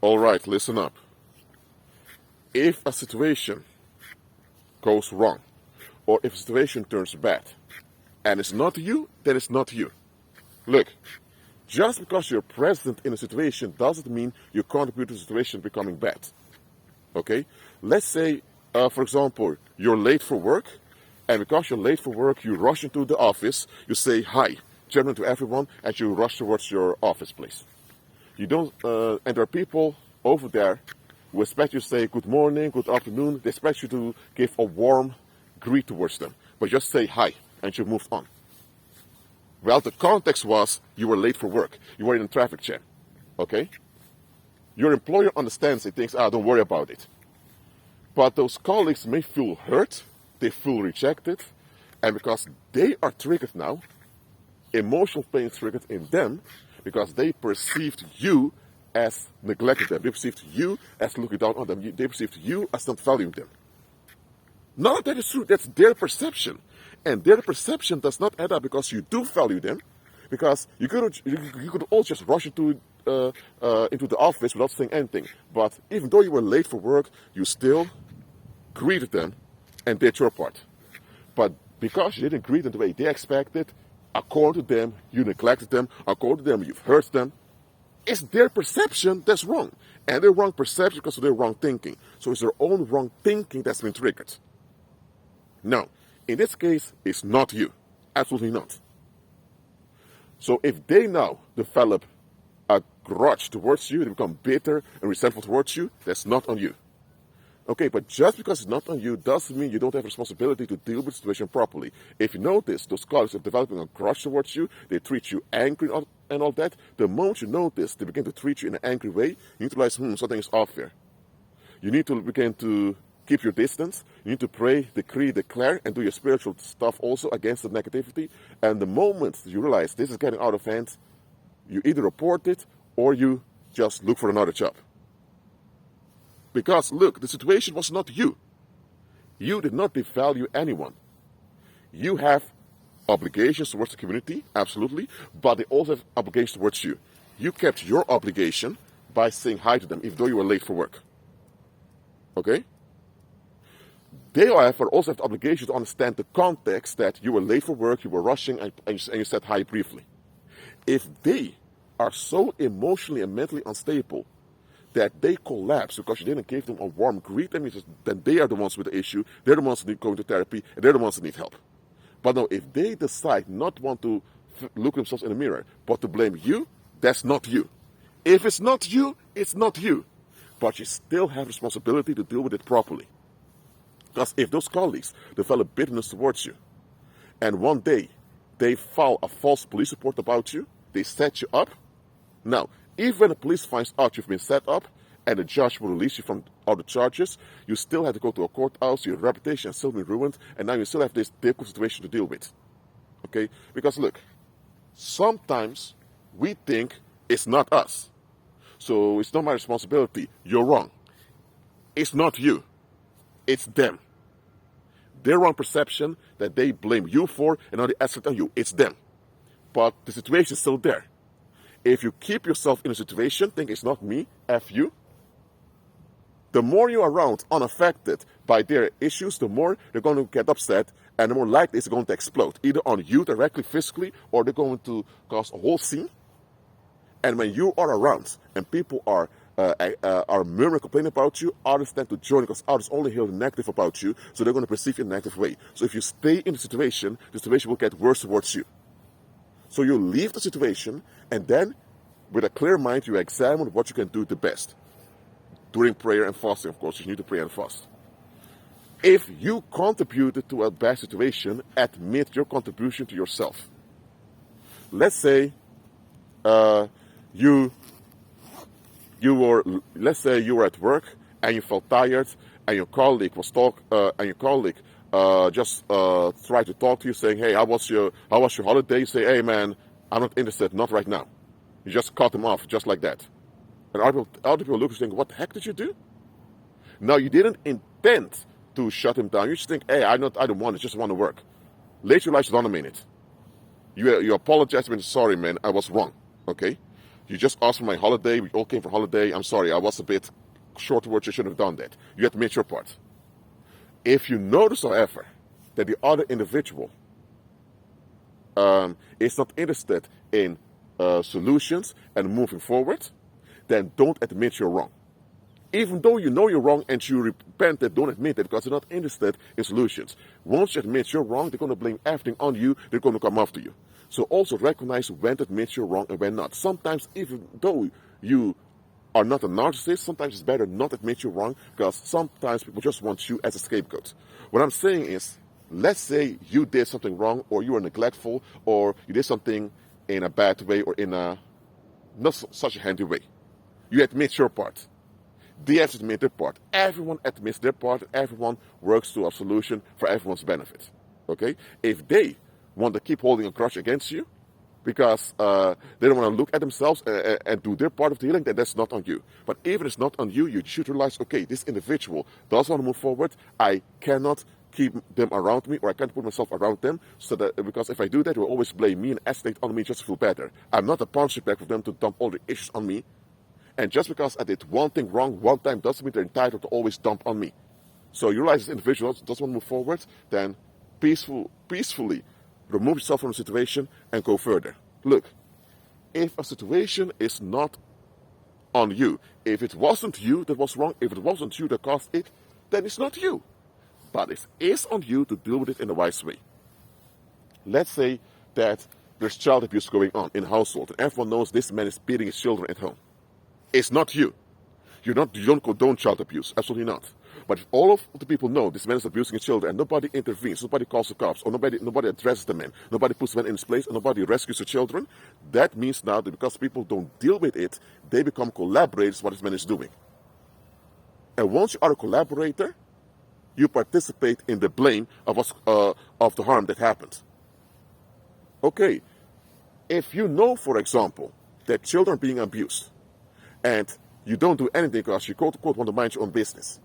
All right, listen up. If a situation goes wrong, or if a situation turns bad, and it's not you, then it's not you. Look, just because you're present in a situation doesn't mean you contribute to the situation becoming bad. Okay? Let's say, for example, you're late for work, and because you're late for work, you rush into the office, you say hi, gentlemen to everyone, and you rush towards your office place. You don't, and there are people over there who expect you to say good morning, good afternoon. They expect you to give a warm greet towards them, but just say hi, and you moved on. Well, the context was you were late for work. You were in a traffic jam, okay? Your employer understands and thinks, don't worry about it. But those colleagues may feel hurt, they feel rejected, and because they are triggered now, emotional pain is triggered in them because they perceived you as neglecting them. They perceived you as looking down on them. They perceived you as not valuing them. None of that is true. That's their perception. And their perception does not add up because you do value them. Because you could all just rush into the office without saying anything. But even though you were late for work, you still greeted them and did your part. But because you didn't greet them the way they expected, according to them, you neglected them. According to them, you've hurt them. It's their perception that's wrong. And their wrong perception because of their wrong thinking. So it's their own wrong thinking that's been triggered. Now, in this case, it's not you. Absolutely not. So if they now develop a grudge towards you, they become bitter and resentful towards you, that's not on you. Okay, but just because it's not on you doesn't mean you don't have responsibility to deal with the situation properly. If you notice those colleagues are developing a grudge towards you, they treat you angry and all that, the moment you notice they begin to treat you in an angry way, you need to realize, something is off here. You need to begin to keep your distance. You need to pray, decree, declare, and do your spiritual stuff also against the negativity. And the moment you realize this is getting out of hand, you either report it or you just look for another job. Because, look, the situation was not you. You did not devalue anyone. You have obligations towards the community, absolutely, but they also have obligations towards you. You kept your obligation by saying hi to them, even though you were late for work. Okay? They, however, also have the obligation to understand the context that you were late for work, you were rushing, and you said hi briefly. If they are so emotionally and mentally unstable that they collapse because you didn't give them a warm greet, then they are the ones with the issue, they're the ones that need going to therapy, and they're the ones that need help. But no, if they decide not to want to look themselves in the mirror, but to blame you, that's not you. If it's not you, it's not you. But you still have responsibility to deal with it properly. Because if those colleagues develop bitterness towards you, and one day they file a false police report about you, they set you up. Now, even when the police finds out you've been set up, and the judge will release you from all the charges, you still have to go to a courthouse, your reputation has still been ruined, and now you still have this difficult situation to deal with. Okay? Because look, sometimes we think it's not us. So it's not my responsibility. You're wrong. It's not you. It's them. Their wrong perception that they blame you for and now they asset on you. It's them. But the situation is still there. If you keep yourself in a situation, think it's not me, F you, the more you're around unaffected by their issues, the more they're going to get upset and the more likely it's going to explode, either on you directly, physically, or they're going to cause a whole scene. And when you are around and people are murmuring, complaining about you, others tend to join because others only hear the negative about you, so they're going to perceive you in a negative way. So if you stay in the situation will get worse towards you. So you leave the situation, and then, with a clear mind, you examine what you can do the best. During prayer and fasting, of course, you need to pray and fast. If you contributed to a bad situation, admit your contribution to yourself. Let's say you were at work and you felt tired, and your colleague just tried to talk to you, saying, "Hey, how was your holiday?" You say, "Hey, man, I'm not interested, not right now." You just cut them off just like that. And other people look and think, "What the heck did you do?" Now, you didn't intend to shut him down. You just think, "Hey, I don't want it, just want to work." Later you realize you don't mean it. You apologize and say, "Sorry, man, I was wrong." Okay? You just asked for my holiday. We all came for holiday. I'm sorry, I was a bit short words. You shouldn't have done that. You admit your part. If you notice, however, that the other individual is not interested in solutions and moving forward, then don't admit you're wrong. Even though you know you're wrong and you repent it, don't admit it because they're not interested in solutions. Once you admit you're wrong, they're going to blame everything on you. They're going to come after you. So also recognize when to admit you're wrong and when not. Sometimes, even though you are not a narcissist, sometimes it's better not admit you're wrong because sometimes people just want you as a scapegoat. What I'm saying is, let's say you did something wrong or you were neglectful or you did something in a bad way or in a not such a handy way. You admit your part. They have to admit their part. Everyone admits their part. Everyone works to a solution for everyone's benefit. Okay? If they want to keep holding a grudge against you because they don't want to look at themselves and do their part of the healing, then that's not on you. But even if it's not on you, you should realize, okay, this individual does want to move forward. I cannot keep them around me, or I can't put myself around them, so that because if I do that, they will always blame me and escalate on me just to feel better. I'm not a punching bag for them to dump all the issues on me. And just because I did one thing wrong one time doesn't mean they're entitled to always dump on me. So you realize this individual doesn't want to move forward, then peacefully remove yourself from the situation and go further. Look, if a situation is not on you, if it wasn't you that was wrong, if it wasn't you that caused it, then it's not you. But it is on you to deal with it in a wise way. Let's say that there's child abuse going on in a household, and everyone knows this man is beating his children at home. It's not you. You don't condone child abuse. Absolutely not. But if all of the people know this man is abusing his children and nobody intervenes, nobody calls the cops, or nobody addresses the man, nobody puts the man in his place, and nobody rescues the children, that means now that because people don't deal with it, they become collaborators what this man is doing. And once you are a collaborator, you participate in the blame of the harm that happened. Okay, if you know, for example, that children are being abused, and you don't do anything because you quote-unquote want to mind your own business.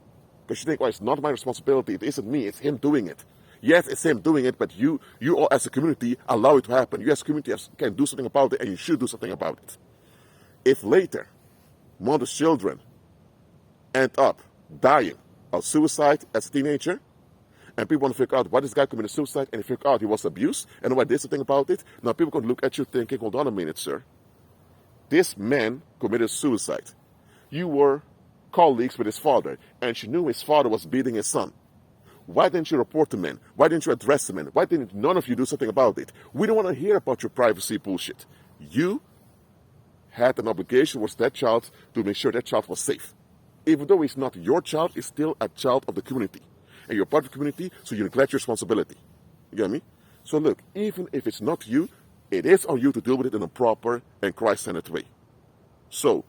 Because you think, well, it's not my responsibility, it isn't me, it's him doing it. Yes, it's him doing it, but you all as a community allow it to happen. You as a community can do something about it, and you should do something about it. If later, one of the children end up dying of suicide as a teenager, and people want to figure out why this guy committed suicide, and they figure out he was abused, and nobody did something about it, now people can look at you thinking, hold on a minute, sir. This man committed suicide. You were colleagues with his father, and you knew his father was beating his son. Why didn't you report the man? Why didn't you address the man? Why didn't none of you do something about it? We don't want to hear about your privacy bullshit. You had an obligation towards that child to make sure that child was safe. Even though he's not your child, he's still a child of the community. And you're part of the community, so you neglect your responsibility. You get me? So look, even if it's not you, it is on you to deal with it in a proper and Christ-centered way. So,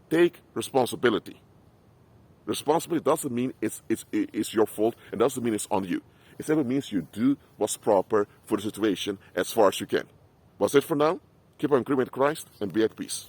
take responsibility. Responsibility doesn't mean it's your fault, and doesn't mean it's on you. It simply means you do what's proper for the situation as far as you can. That's it for now. Keep on agreeing with Christ and be at peace.